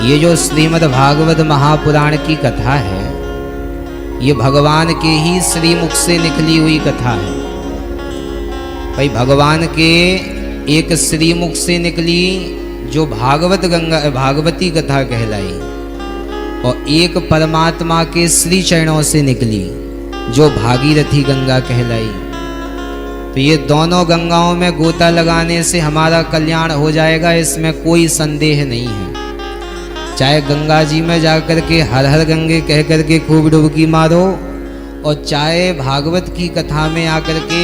ये जो श्रीमद् भागवत महापुराण की कथा है, ये भगवान के ही श्रीमुख से निकली हुई कथा है। भाई भगवान के एक श्रीमुख से निकली जो भागवती कथा कहलाई, और एक परमात्मा के श्री चरणों से निकली जो भागीरथी गंगा कहलाई। तो ये दोनों गंगाओं में गोता लगाने से हमारा कल्याण हो जाएगा, इसमें कोई संदेह नहीं है। चाहे गंगा जी में जाकर के हर हर गंगे कह करके खूब डुबकी मारो, और चाहे भागवत की कथा में आकर के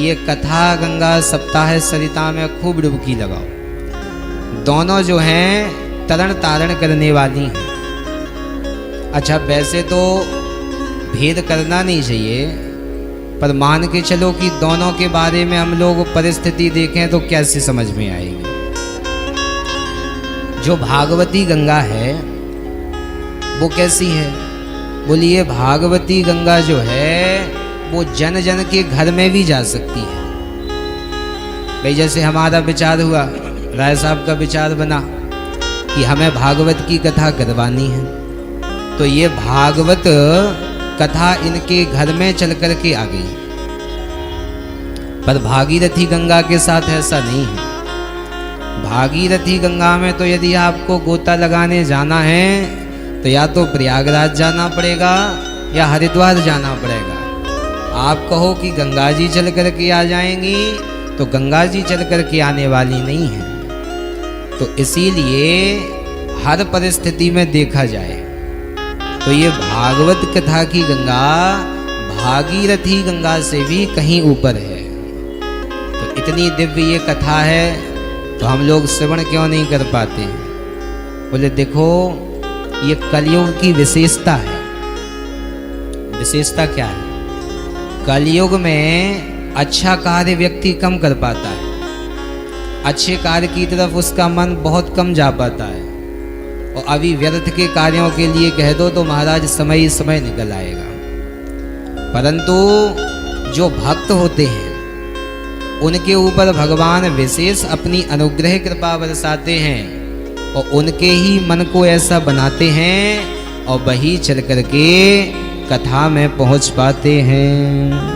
ये कथा गंगा सप्ताह सरिता में खूब डुबकी लगाओ, दोनों जो हैं तरण तारण करने वाली हैं। अच्छा, वैसे तो भेद करना नहीं चाहिए, पर मान के चलो कि दोनों के बारे में हम लोग परिस्थिति देखें तो कैसे समझ में आएगी। जो भागवती गंगा है वो कैसी है? बोलिए, भागवती गंगा जो है वो जन जन के घर में भी जा सकती है। भाई जैसे हमारा विचार हुआ, राय साहब का विचार बना कि हमें भागवत की कथा करवानी है, तो ये भागवत कथा इनके घर में चल कर के आ गई। पर भागीरथी गंगा के साथ ऐसा नहीं है। भागीरथी गंगा में तो यदि आपको गोता लगाने जाना है तो या तो प्रयागराज जाना पड़ेगा या हरिद्वार जाना पड़ेगा। आप कहो कि गंगा जी चल कर के आ जाएंगी, तो गंगा जी चल कर के आने वाली नहीं है। तो इसीलिए हर परिस्थिति में देखा जाए तो ये भागवत कथा की गंगा भागीरथी गंगा से भी कहीं ऊपर है। तो इतनी दिव्य ये कथा है, तो हम लोग श्रवण क्यों नहीं कर पाते? बोले देखो, ये कलयुग की विशेषता है। विशेषता क्या है? कलयुग में अच्छा कार्य व्यक्ति कम कर पाता है, अच्छे कार्य की तरफ उसका मन बहुत कम जा पाता है, और अभी व्यर्थ के कार्यों के लिए कह दो तो महाराज समय ही समय निकल आएगा। परंतु जो भक्त होते हैं उनके ऊपर भगवान विशेष अपनी अनुग्रह कृपा बरसाते हैं, और उनके ही मन को ऐसा बनाते हैं, और वही चल करके कथा में पहुंच पाते हैं।